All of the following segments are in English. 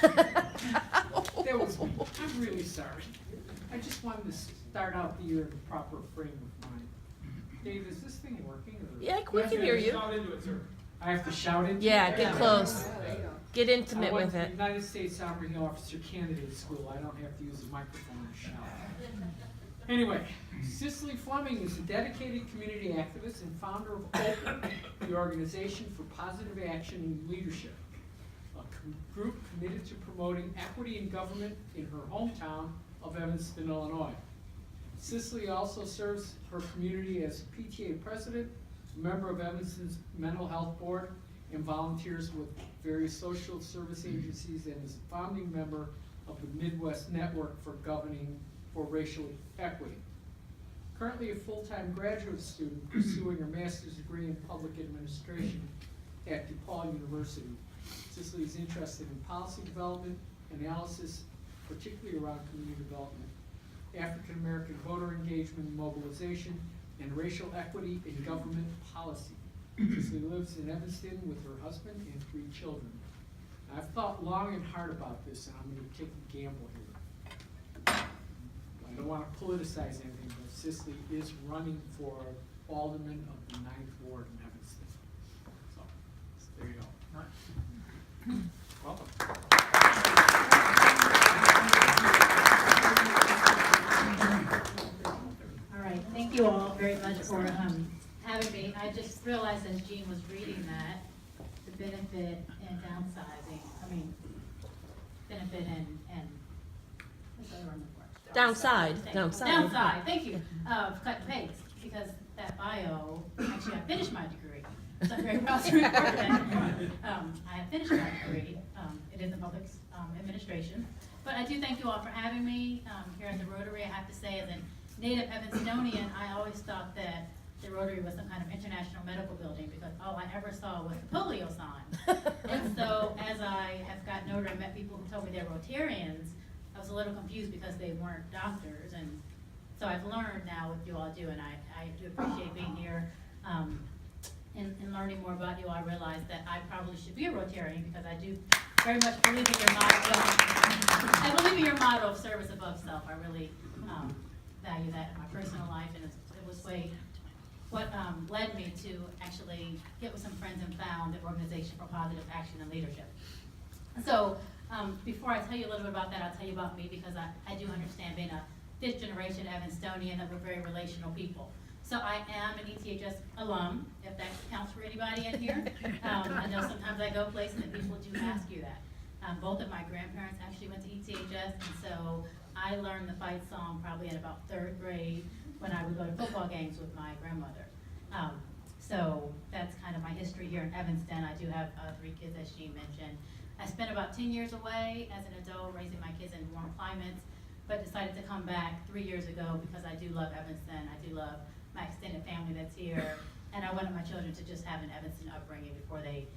That was me. I'm really sorry. I just wanted to start out the year in the proper frame of mind. Dave, is this thing working? Or? Yeah, we can hear you. Shout into it, sir. I have to shout into Yeah, it? get close. Get intimate I went with to it. United States Army Officer Candidate School. I don't have to use a microphone to shout. Anyway, Cicely Flemming is a dedicated community activist and founder of OPAL, the Organization for Positive Action and Leadership, a group committed to promoting equity in government in her hometown of Evanston, Illinois. Cicely also serves her community as PTA president, a member of Evanston's Mental Health Board, and volunteers with various social service agencies, and is a founding member of the Midwest Network for Governing for Racial Equity. Currently a full-time graduate student pursuing her master's degree in public administration at DePaul University. Cicely is interested in policy development, analysis, particularly around community development, African American voter engagement and mobilization, and racial equity in government policy. Cicely lives in Evanston with her husband and 3 children. I've thought long and hard about this, and I'm going to take a gamble here. I don't want to politicize anything, but Cicely is running for alderman of the 9th Ward in Evanston. So, there you go. Welcome. All right, thank you all very much for having me. I just realized as Jean was reading that, the benefit and downsizing, benefit and what's the other word for it? Downside, thank you, of cut and paste, because that bio, actually I finished my degree, so I'm very proud to report that. I have finished my degree, it is in public administration, but I do thank you all for having me here at the Rotary. I have to say, as a native Evanstonian, I always thought that the Rotary was some kind of international medical building, because all I ever saw was the polio sign. And so as I have gotten older and met people who told me they're Rotarians, I was a little confused because they weren't doctors, and so I've learned now what you all do, and I do appreciate being here. And learning more about you, I realized that I probably should be a Rotarian, because I do very much believe in your motto. I believe in your motto of service above self. I really value that in my personal life, and it was what led me to actually get with some friends and found the Organization for Positive Action and Leadership. So before I tell you a little bit about that, I'll tell you about me, because I do understand, being a 5th generation Evanstonian, that we're very relational people. So I am an ETHS alum, if that counts for anybody in here. I know sometimes I go places and people do ask you that. Both of my grandparents actually went to ETHS, and so I learned the fight song probably in about 3rd grade when I would go to football games with my grandmother. So that's kind of my history here in Evanston. I do have 3 kids, as she mentioned. I spent about 10 years away as an adult raising my kids in warm climates, but decided to come back 3 years ago because I do love Evanston. I do love my extended family that's here, and I wanted my children to just have an Evanston upbringing before they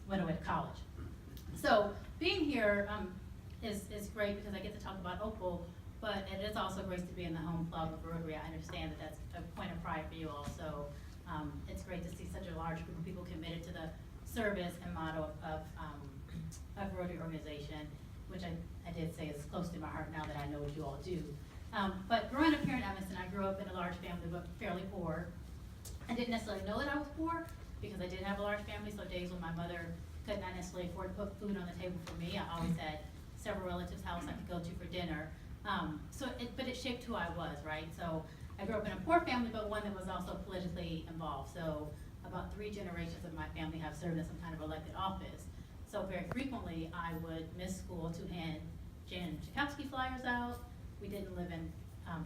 went away to college. So being here is great, because I get to talk about OPAL, but it is also great to be in the home club of Rotary. I understand that that's a point of pride for you all, so it's great to see such a large group of people committed to the service and motto of Rotary organization, which I did say is close to my heart now that I know what you all do. But growing up here in Evanston, I grew up in a large family, but fairly poor. I didn't necessarily know that I was poor, because I didn't have a large family, so days when my mother could not necessarily afford to put food on the table for me, I always had several relatives' house I could go to for dinner. But it shaped who I was, right? So I grew up in a poor family, but one that was also politically involved. So about 3 generations of my family have served in some kind of elected office. So very frequently, I would miss school to hand Jan Schakowsky flyers out. We didn't live in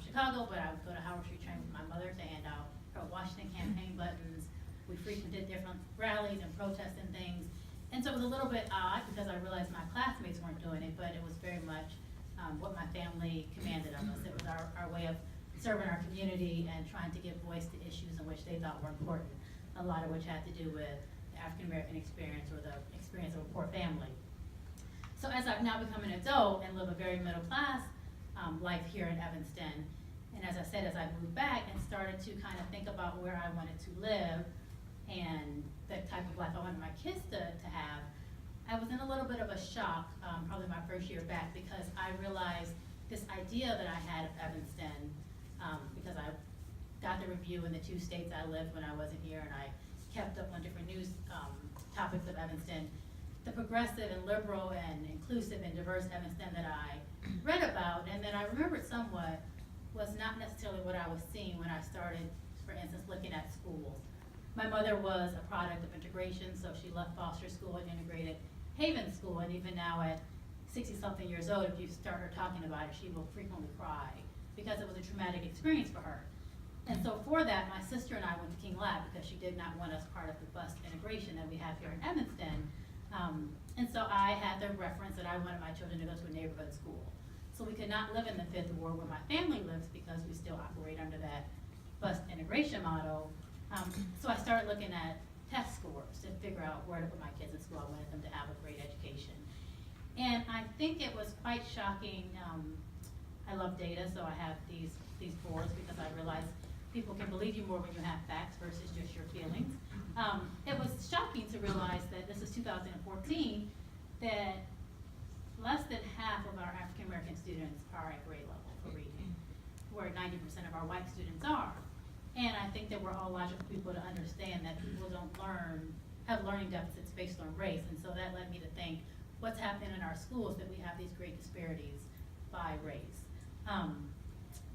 Chicago, but I would go to Howard Street train with my mother to hand out her Washington campaign buttons. We frequented different rallies and protests and things. And so it was a little bit odd, because I realized my classmates weren't doing it, but it was very much what my family commanded of us. It was our way of serving our community and trying to give voice to issues in which they thought were important, a lot of which had to do with the African American experience, or the experience of a poor family. So as I've now become an adult and live a very middle class life here in Evanston, and as I said, as I moved back and started to kind of think about where I wanted to live and the type of life I wanted my kids to have, I was in a little bit of a shock, probably my first year back, because I realized this idea that I had of Evanston, because I got the review in the 2 states I lived when I wasn't here, and I kept up on different news topics of Evanston. The progressive and liberal and inclusive and diverse Evanston that I read about and that I remembered somewhat was not necessarily what I was seeing when I started, for instance, looking at schools. My mother was a product of integration, so she left foster school and integrated Haven School, and even now at 60-something years old, if you start her talking about it, she will frequently cry because it was a traumatic experience for her. And so for that, my sister and I went to King Lab because she did not want us part of the bus integration that we have here in Evanston. And so I had the reference that I wanted my children to go to a neighborhood school. So we could not live in the 5th ward where my family lives because we still operate under that bus integration model. So I started looking at test scores to figure out where to put my kids in school. I wanted them to have a great education. And I think it was quite shocking. I love data, so I have these boards because I realized people can believe you more when you have facts versus just your feelings. It was shocking to realize that this is 2014, that less than half of our African American students are at grade level for reading, where 90% of our white students are. And I think that we're all logical people to understand that people don't have learning deficits based on race. And so that led me to think, what's happening in our schools that we have these great disparities by race.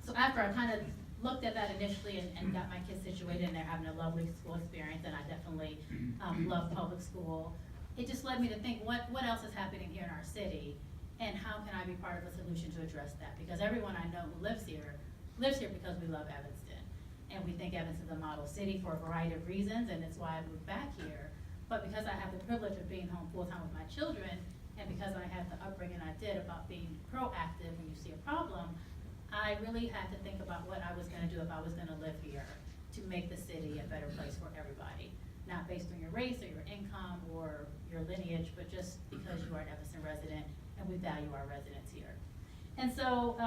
So after I kind of looked at that initially and got my kids situated and they're having a lovely school experience, and I definitely love public school, it just led me to think, what else is happening here in our city, and how can I be part of a solution to address that? Because everyone I know who lives here because we love Evanston. And we think Evanston's a model city for a variety of reasons, and it's why I moved back here. But because I have the privilege of being home full-time with my children, and because I had the upbringing I did about being proactive when you see a problem, I really had to think about what I was going to do if I was going to live here to make the city a better place for everybody. Not based on your race or your income or your lineage, but just because you are an Evanston resident and we value our residents here. And so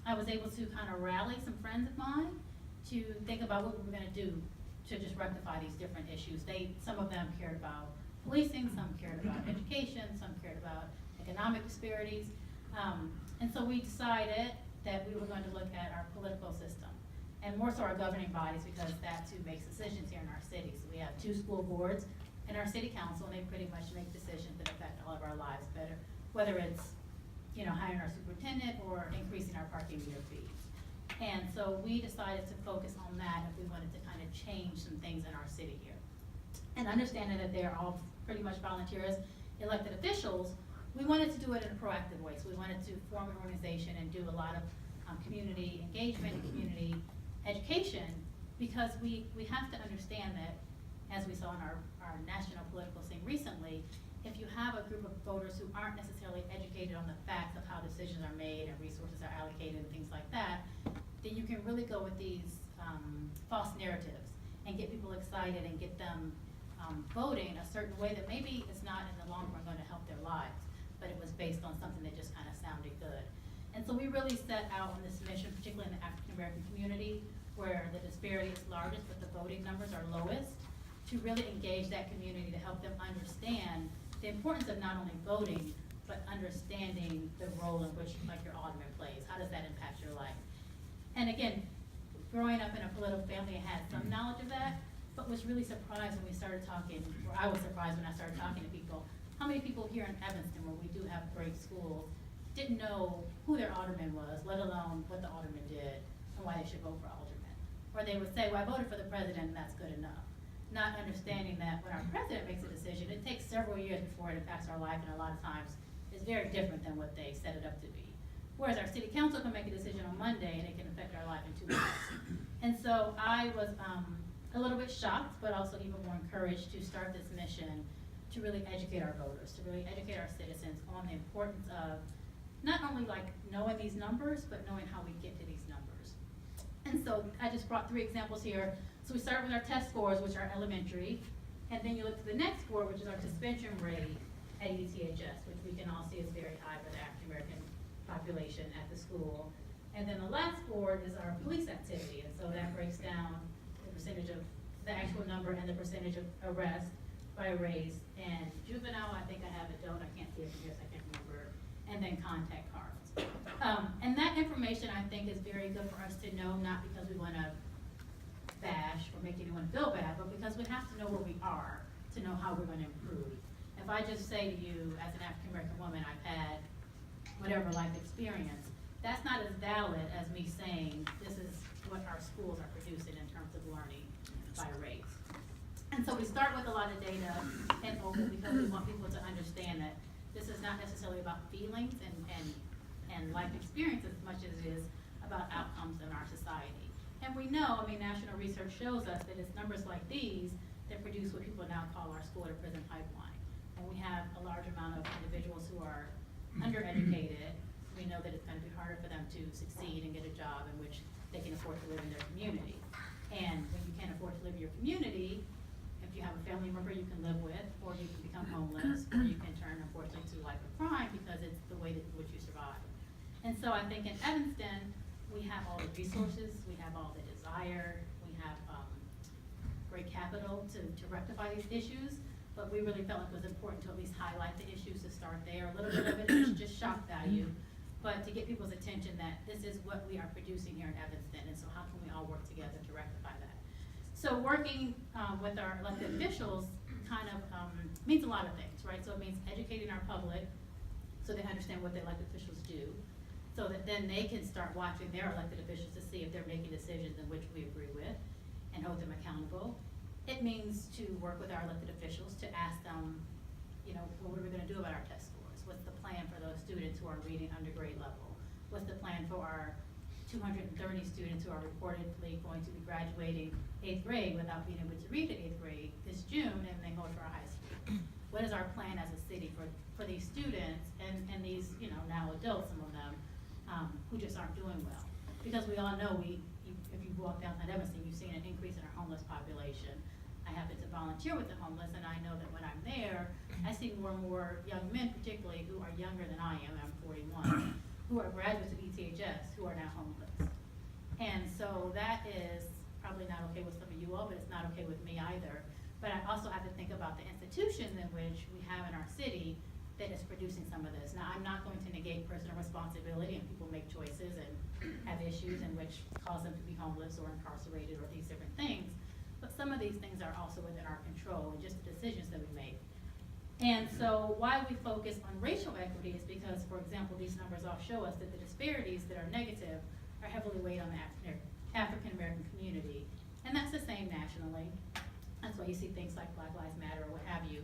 I was able to kind of rally some friends of mine to think about what we were going to do to just rectify these different issues. Some of them cared about policing, some cared about education, some cared about economic disparities. And so we decided that we were going to look at our political system, and more so our governing bodies, because that's who makes decisions here in our city. So we have 2 school boards and our city council, and they pretty much make decisions that affect all of our lives better, whether it's hiring our superintendent or increasing our parking meter fees. And so we decided to focus on that if we wanted to kind of change some things in our city here. And understanding that they're all pretty much volunteers, elected officials, we wanted to do it in a proactive way. So we wanted to form an organization and do a lot of community engagement and community education, because we have to understand that, as we saw in our national political scene recently, if you have a group of voters who aren't necessarily educated on the facts of how decisions are made and resources are allocated and things like that, then you can really go with these false narratives and get people excited and get them voting a certain way that maybe is not in the long run going to help their lives, but it was based on something that just kind of sounded good. And so we really set out on this mission, particularly in the African American community, where the disparity is largest but the voting numbers are lowest, to really engage that community to help them understand the importance of not only voting, but understanding the role in which, like, your alderman plays. How does that impact your life? And again, growing up in a political family, I had some knowledge of that, but was really surprised when we started talking, or I was surprised when I started talking to people, how many people here in Evanston, where we do have great schools, didn't know who their alderman was, let alone what the alderman did and why they should vote for alderman. Or they would say, well, I voted for the president and that's good enough. Not understanding that when our president makes a decision, it takes several years before it impacts our life, and a lot of times is very different than what they set it up to be. Whereas our city council can make a decision on Monday and it can affect our life in 2 weeks. And so I was a little bit shocked, but also even more encouraged to start this mission to really educate our voters, to really educate our citizens on the importance of not only like knowing these numbers, but knowing how we get to these numbers. And so I just brought 3 examples here. So we start with our test scores, which are elementary, and then you look to the next score, which is our suspension rate at ETHS, which we can all see is very high for the African American population at the school. And then the last score is our police activity, and so that breaks down the percentage of the actual number and the percentage of arrests by race, and juvenile, I think I have adult, I can't see it from here, so I can't remember, and then contact cards. And that information, I think, is very good for us to know, not because we wanna bash or make anyone feel bad, but because we have to know where we are to know how we're gonna improve. If I just say to you, as an African-American woman, I've had whatever life experience, that's not as valid as me saying, this is what our schools are producing in terms of learning by race. And so we start with a lot of data and open because we want people to understand that this is not necessarily about feelings and life experience as much as it is about outcomes in our society. And we know, I mean, national research shows us that it's numbers like these that produce what people now call our school to prison pipeline. And we have a large amount of individuals who are undereducated. We know that it's going to be harder for them to succeed and get a job in which they can afford to live in their community. And when you can't afford to live in your community, if you have a family member you can live with, or you can become homeless, or you can turn, unfortunately, to a life of crime because it's the way that which you survive. And so I think in Evanston, we have all the resources, we have all the desire, we have great capital to rectify these issues, but we really felt like it was important to at least highlight the issues to start there. A little bit of it is just shock value, but to get people's attention that this is what we are producing here in Evanston, and so how can we all work together to rectify that? So working with our elected officials kind of means a lot of things, right? So it means educating our public so they understand what the elected officials do, so that then they can start watching their elected officials to see if they're making decisions in which we agree with and hold them accountable. It means to work with our elected officials to ask them, you know, well, what are we gonna do about our test scores? What's the plan for those students who are reading under grade level? What's the plan for our 230 students who are reportedly going to be graduating 8th grade without being able to read at 8th grade this June and then go to our high school? What is our plan as a city for these students and these, you know, now adults, some of them, who just aren't doing well? Because we all know if you walk downtown Evanston, you've seen an increase in our homeless population. I happen to volunteer with the homeless, and I know that when I'm there, I see more and more young men, particularly who are younger than I am, I'm 41, who are graduates of ETHS, who are now homeless. And so that is probably not okay with some of you all, but it's not okay with me either. But I also have to think about the institutions in which we have in our city that is producing some of this. Now, I'm not going to negate personal responsibility, and people make choices and have issues in which cause them to be homeless or incarcerated or these different things. But some of these things are also within our control and just the decisions that we make. And so why we focus on racial equity is because, for example, these numbers all show us that the disparities that are negative are heavily weighed on the African-American community. And that's the same nationally. That's why you see things like Black Lives Matter or what have you,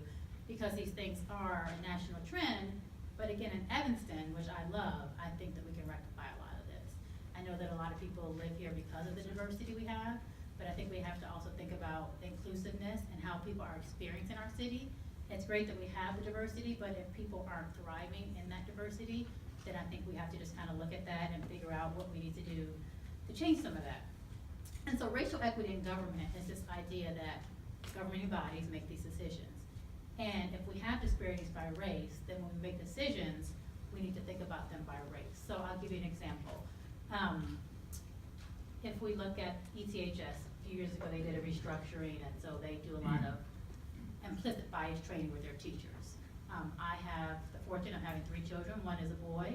because these things are a national trend. But again, in Evanston, which I love, I think that we can rectify a lot of this. I know that a lot of people live here because of the diversity we have, but I think we have to also think about the inclusiveness and how people are experiencing our city. It's great that we have the diversity, but if people aren't thriving in that diversity, then I think we have to just kind of look at that and figure out what we need to do to change some of that. And so racial equity in government is this idea that governing bodies make these decisions. And if we have disparities by race, then when we make decisions, we need to think about them by race. So I'll give you an example. If we look at ETHS, a few years ago they did a restructuring, and so they do a lot of implicit bias training with their teachers. I have the fortune of having 3 children. One is a boy,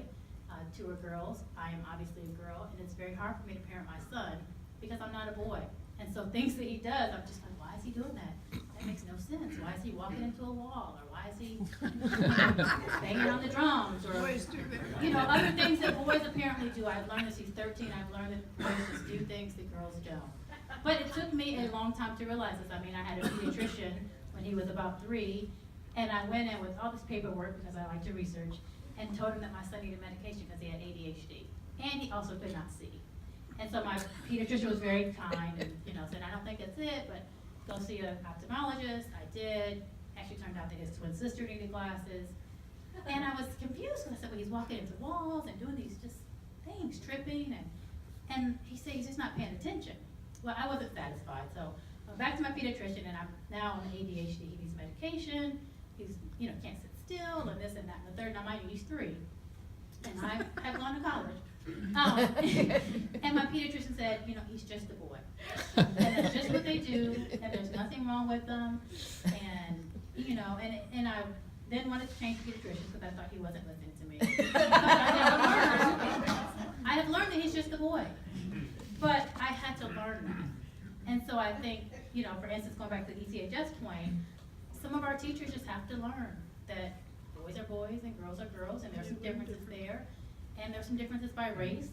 2 are girls. I am obviously a girl, and it's very hard for me to parent my son because I'm not a boy. And so things that he does, I'm just like, why is he doing that? That makes no sense. Why is he walking into a wall? Or why is he banging on the drums? Or, you know, other things that boys apparently do. I've learned as he's 13, I've learned that boys just do things that girls don't. But it took me a long time to realize this. I mean, I had a pediatrician when he was about 3, and I went in with all this paperwork because I like to research, and told him that my son needed medication because he had ADHD. And he also could not see. And so my pediatrician was very kind and, you know, said, I don't think it's it, but go see an ophthalmologist. I did. Actually turned out that his twin sister needed glasses. And I was confused because I said, well, he's walking into walls and doing these just things, tripping. And he said, he's just not paying attention. Well, I wasn't satisfied. So I went back to my pediatrician, and I'm now on ADHD. He needs medication. He's, you know, can't sit still, and this and that and the third. Now, mind you, he's 3. And I have gone to college. And my pediatrician said, you know, he's just a boy. And that's just what they do, and there's nothing wrong with them. And you know, and I then wanted to change to pediatrician because I thought he wasn't listening to me. I have learned that he's just a boy, but I had to learn that. And so I think, you know, for instance, going back to the ETHS point, some of our teachers just have to learn that boys are boys and girls are girls, and there's some differences there. And there's some differences by race.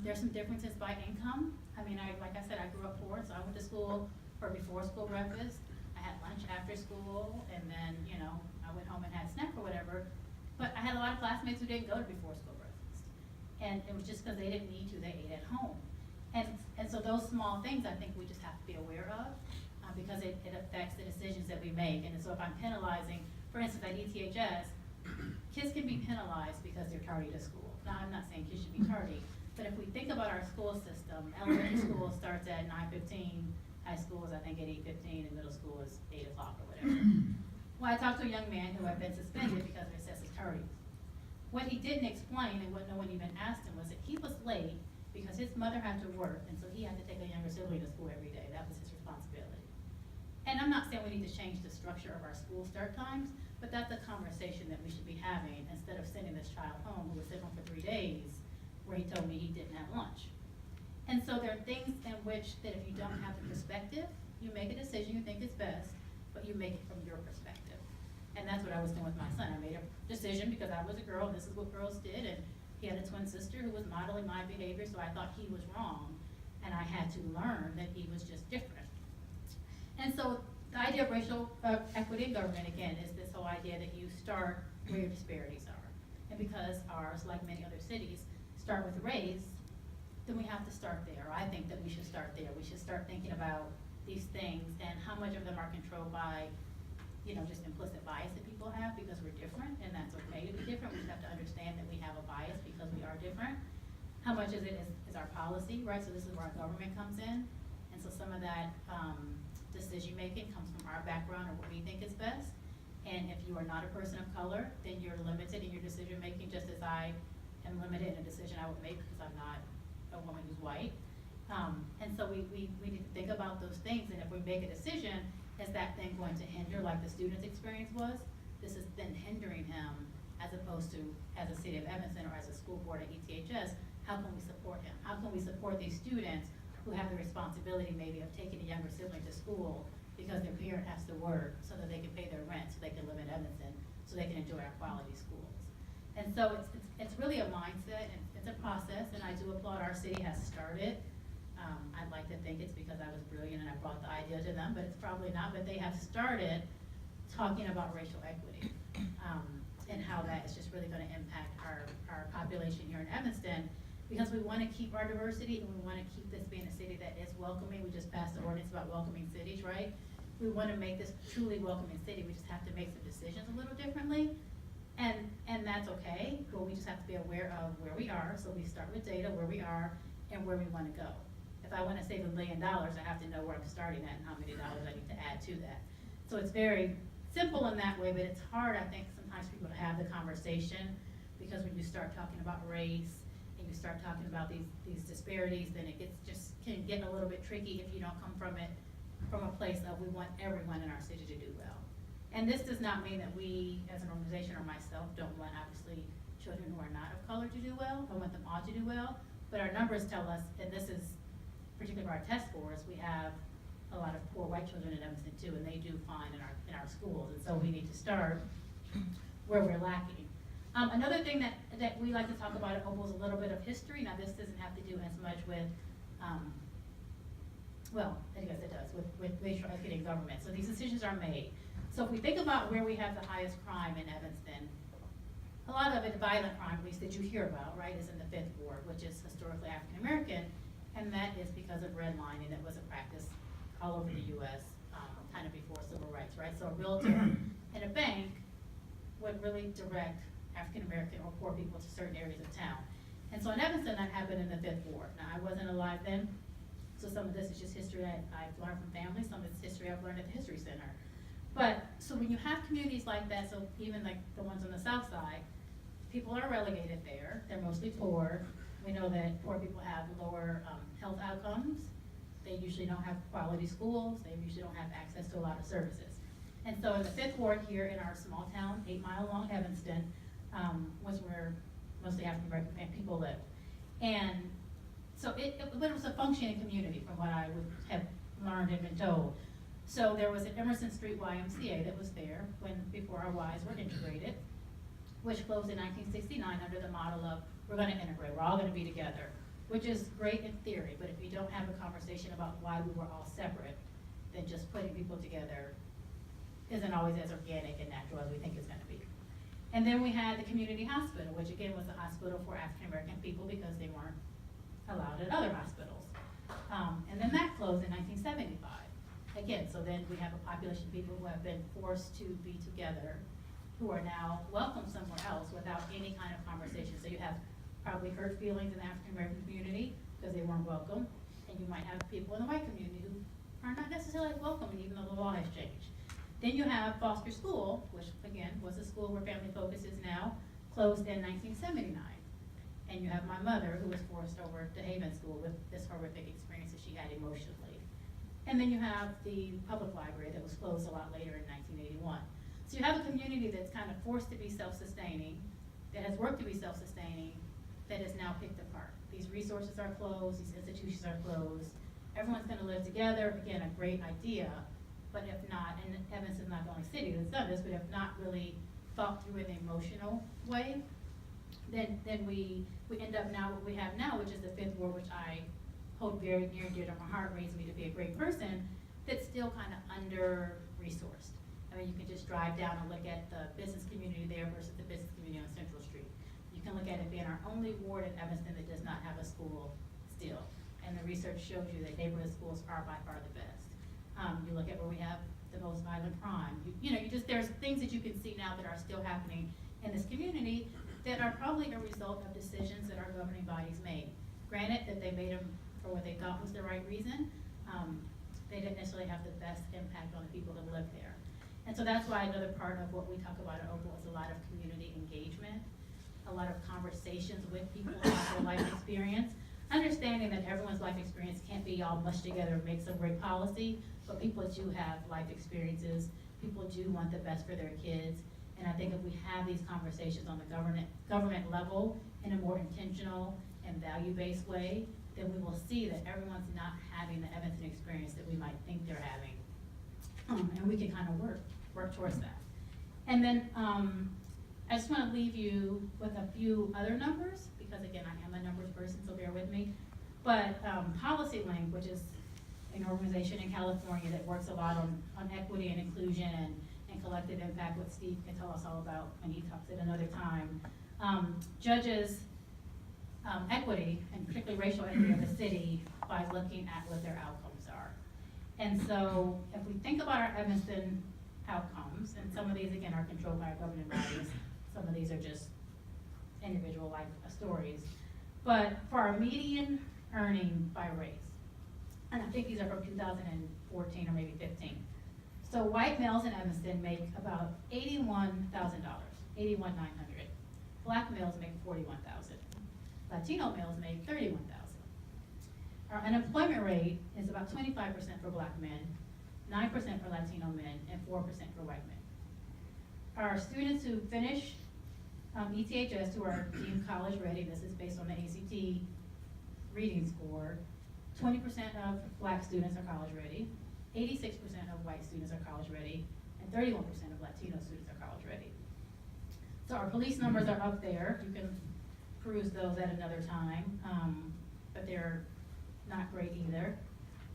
There's some differences by income. I mean, like I said, I grew up poor, so I went to school for before school breakfast. I had lunch after school, and then, you know, I went home and had a snack or whatever. But I had a lot of classmates who didn't go to before school breakfast. And it was just because they didn't need to, they ate at home. And so those small things I think we just have to be aware of because it affects the decisions that we make. And so if I'm penalizing, for instance, at ETHS, kids can be penalized because they're tardy to school. Now, I'm not saying kids should be tardy, but if we think about our school system, elementary school starts at 9:15, high school is I think at 8:15, and middle school is 8 o'clock or whatever. Well, I talked to a young man who had been suspended because of excessive tardiness. What he didn't explain, and what no one even asked him, was that he was late because his mother had to work, and so he had to take a younger sibling to school every day. That was his responsibility. And I'm not saying we need to change the structure of our school start times, but that's a conversation that we should be having instead of sending this child home who was sitting home for 3 days where he told me he didn't have lunch. And so there are things in which that if you don't have the perspective, you make a decision you think is best, but you make it from your perspective. And that's what I was doing with my son. I made a decision because I was a girl, and this is what girls did, and he had a twin sister who was modeling my behavior, so I thought he was wrong, and I had to learn that he was just different. And so the idea of racial equity in government, again, is this whole idea that you start where your disparities are. And because ours, like many other cities, start with race, then we have to start there. I think that we should start there. We should start thinking about these things and how much of them are controlled by, you know, just implicit bias that people have because we're different, and that's okay to be different. We just have to understand that we have a bias because we are different. How much of it is our policy, right? So this is where our government comes in. And so some of that decision making comes from our background or what we think is best. And if you are not a person of color, then you're limited in your decision making, just as I am limited in a decision I would make because I'm not a woman who's white. And so we need to think about those things, and if we make a decision, is that then going to hinder, like the student's experience was? This is then hindering him as opposed to, as a city of Evanston or as a school board at ETHS, how can we support him? How can we support these students who have the responsibility maybe of taking a younger sibling to school because their parent has to work so that they can pay their rent, so they can live in Evanston, so they can enjoy our quality schools. And so it's really a mindset, and it's a process, and I do applaud our city has started. I'd like to think it's because I was brilliant and I brought the idea to them, but it's probably not, but they have started talking about racial equity and how that is just really gonna impact our population here in Evanston, because we wanna keep our diversity and we wanna keep this being a city that is welcoming. We just passed the ordinance about welcoming cities, right? We wanna make this truly welcoming city. We just have to make some decisions a little differently. And that's okay, but we just have to be aware of where we are. So we start with data, where we are, and where we wanna go. If I wanna save $1 million, I have to know where I'm starting at and how many dollars I need to add to that. So it's very simple in that way, but it's hard, I think, sometimes for people to have the conversation, because when you start talking about race, and you start talking about these disparities, then it can get a little bit tricky if you don't come from it from a place of we want everyone in our city to do well. And this does not mean that we, as an organization or myself, don't want, obviously, children who are not of color to do well. I want them all to do well. But our numbers tell us, and this is particularly for our test scores, we have a lot of poor white children in Evanston too, and they do fine in our schools. And so we need to start where we're lacking. Another thing that we like to talk about at OPAL is a little bit of history. Now, this doesn't have to do as much with, well, I guess it does, with racial equity in government. So these decisions are made. So if we think about where we have the highest crime in Evanston, a lot of it, violent crime, at least that you hear about, right, is in the 5th Ward, which is historically African American, and that is because of redlining that was a practice all over the U.S. Kind of before civil rights, right? So a realtor and a bank would really direct African American or poor people to certain areas of town. And so in Evanston, that happened in the 5th Ward. Now, I wasn't alive then, so some of this is just history I've learned from family, some of it's history I've learned at the History Center. But, so when you have communities like that, so even like the ones on the south side, people are relegated there, they're mostly poor. We know that poor people have lower health outcomes. They usually don't have quality schools, they usually don't have access to a lot of services. And so in the 5th Ward here in our small town, 8-mile long Evanston, was where mostly African American people live. And so it was a functioning community from what I would have learned and been told. So there was an Emerson Street YMCA that was there before our Ys were integrated, which closed in 1969 under the model of, we're gonna integrate, we're all gonna be together, which is great in theory, but if you don't have a conversation about why we were all separate, then just putting people together isn't always as organic and natural as we think it's gonna be. And then we had the community hospital, which again was a hospital for African American people because they weren't allowed at other hospitals. And then that closed in 1975. Again, so then we have a population of people who have been forced to be together, who are now welcome somewhere else without any kind of conversation. So you have probably hurt feelings in the African American community because they weren't welcome, and you might have people in the white community who are not necessarily welcome, even though the law has changed. Then you have Foster School, which again was a school where Family Focus is now, closed in 1979. And you have my mother, who was forced over to Haven School with this horrific experience that she had emotionally. And then you have the public library that was closed a lot later in 1981. So you have a community that's kind of forced to be self-sustaining, that has worked to be self-sustaining, that is now picked apart. These resources are closed, these institutions are closed. Everyone's gonna live together, again, a great idea, but if not, and Evanston's not the only city that's done this, but if not really thought through in an emotional way, then we end up now what we have now, which is the 5th Ward, which I hold very near and dear to my heart, raised me to be a great person, that's still kind of under-resourced. I mean, you can just drive down and look at the business community there versus the business community on Central Street. You can look at it being our only ward in Evanston that does not have a school still. And the research shows you that neighborhood schools are by far the best. You look at where we have the most violent crime. There's things that you can see now that are still happening in this community that are probably a result of decisions that our governing bodies made. Granted that they made them for what they thought was the right reason, they didn't necessarily have the best impact on the people that live there. And so that's why another part of what we talk about at OPAL is a lot of community engagement, a lot of conversations with people about their life experience, understanding that everyone's life experience can't be all mushed together and make some great policy, but people do have life experiences, people do want the best for their kids, and I think if we have these conversations on the government level in a more intentional and value-based way, then we will see that everyone's not having the Evanston experience that we might think they're having. And we can kind of work towards that. And then I just want to leave you with a few other numbers, because again, I am a numbers person, so bear with me. But PolicyLink, which is an organization in California that works a lot on equity and inclusion and collective impact, what Steve can tell us all about when he talks at another time, judges equity, and particularly racial equity of the city, by looking at what their outcomes are. And so if we think about our Evanston outcomes, and some of these again are controlled by our governing bodies, some of these are just individual life stories, but for our median earning by race, and I think these are from 2014 or maybe 15. So white males in Evanston make about $81,000, $81,900. Black males make $41,000. Latino males make $31,000. Our unemployment rate is about 25% for black men, 9% for Latino men, and 4% for white men. Our students who finish ETHS, who are deemed college ready, this is based on the ACT reading score, 20% of black students are college ready, 86% of white students are college ready, and 31% of Latino students are college ready. So our police numbers are up there. You can peruse those at another time, but they're not great either.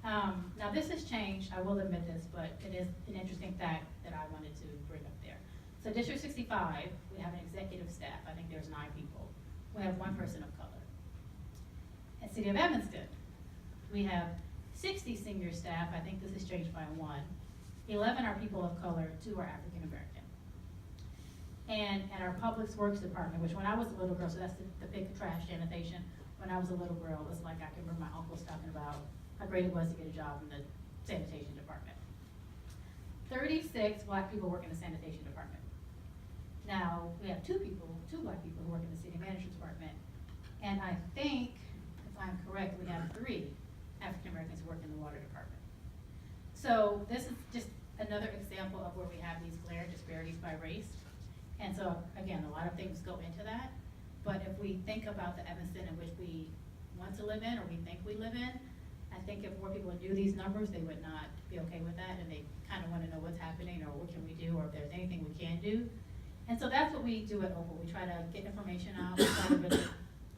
Now this has changed, I will admit this, but it is an interesting fact that I wanted to bring up there. So District 65, we have an executive staff, I think there's 9 people. We have 1 person of color. At City of Evanston, we have 60 senior staff, I think this has changed by 1. 11 are people of color, 2 are African American. And at our Public Works Department, which when I was a little girl, so that's the big trash sanitation, when I was a little girl, it was like I can remember my uncles talking about how great it was to get a job in the sanitation department. 36 black people work in the sanitation department. Now, we have 2 black people who work in the city management department. And I think, if I'm correct, we have 3 African Americans who work in the water department. So this is just an another example of where we have these glaring disparities by race. And so, again, a lot of things go into that. But if we think about the Evanston in which we want to live in, or we think we live in, I think if more people knew these numbers, they would not be okay with that, and they kind of want to know what's happening, or what can we do, or if there's anything we can do. And so that's what we do at OPAL. We try to get information out, we try to really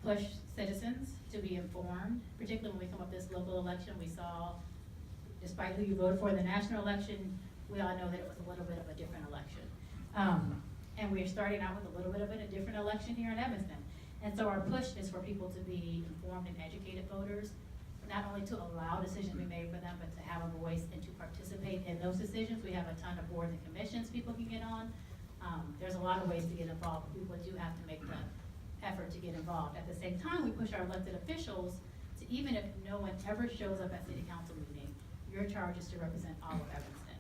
push citizens to be informed, particularly when we come up this local election. We saw, despite who you voted for in the national election, we all know that it was a little bit of a different election. And we're starting out with a little bit of a different election here in Evanston. And so our push is for people to be informed and educated voters, not only to allow decisions to be made for them, but to have a voice and to participate in those decisions. We have a ton of boards and commissions people can get on. There's a lot of ways to get involved, but people do have to make the effort to get involved. At the same time, we push our elected officials to, even if no one ever shows up at city council meeting, your charge is to represent all of Evanston.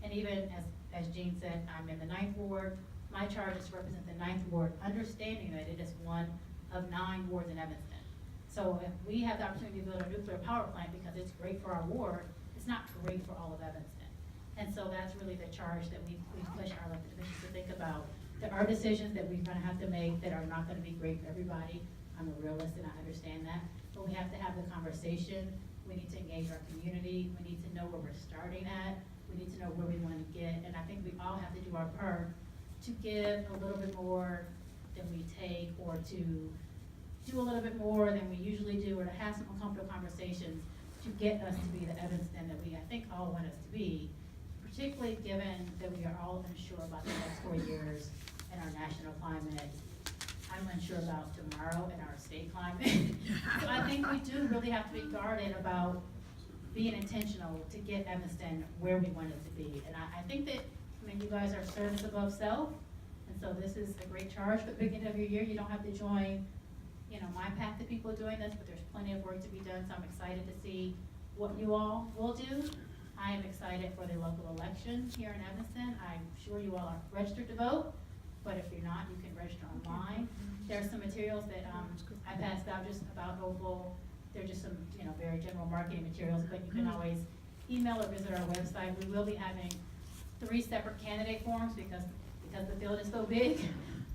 And even as Jean said, I'm in the 9th ward, my charge is to represent the 9th ward, understanding that it is one of 9 wards in Evanston. So if we have the opportunity to build a nuclear power plant because it's great for our ward, it's not great for all of Evanston. And so that's really the charge that we push our elected officials to think about. There are decisions that we're gonna have to make that are not gonna be great for everybody. I'm a realist and I understand that, but we have to have the conversation. We need to engage our community. We need to know where we're starting at. We need to know where we wanna get, and I think we all have to do our part to give a little bit more than we take, or to do a little bit more than we usually do, or to have some uncomfortable conversations to get us to be the Evanston that we, I think, all want us to be, particularly given that we are all unsure about the next 4 years and our national climate. I'm unsure about tomorrow and our state climate. So I think we do really have to be guarded about being intentional to get Evanston where we want it to be. And I think that, I mean, you guys are service above self, and so this is a great charge for the beginning of your year. You don't have to join, you know, my path to people doing this, but there's plenty of work to be done, so I'm excited to see what you all will do. I am excited for the local election here in Evanston. I'm sure you all are registered to vote, but if you're not, you can register online. There are some materials that I passed out just about OPAL. They're just some, you know, very general marketing materials, but you can always email or visit our website. We will be having 3 separate candidate forums because the field is so big.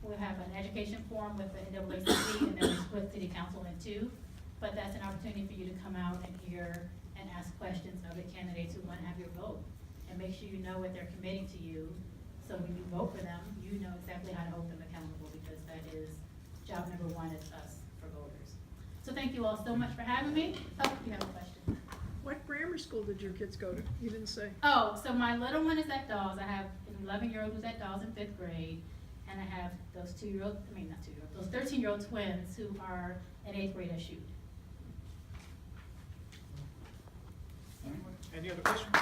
We'll have an education forum with the NAACP, and then we split city council in 2. But that's an opportunity for you to come out and hear and ask questions of the candidates who want to have your vote. And make sure you know what they're committing to you, so when you vote for them, you know exactly how to hold them accountable, because that is job number 1 is us for voters. So thank you all so much for having me. Oh, you have a question. What grammar school did your kids go to? You didn't say. Oh, so my little one is at Dawes. I have an 11-year-old who's at Dawes in 5th grade, and I have those 13-year-old twins who are in 8th grade at Shoot. Any other questions?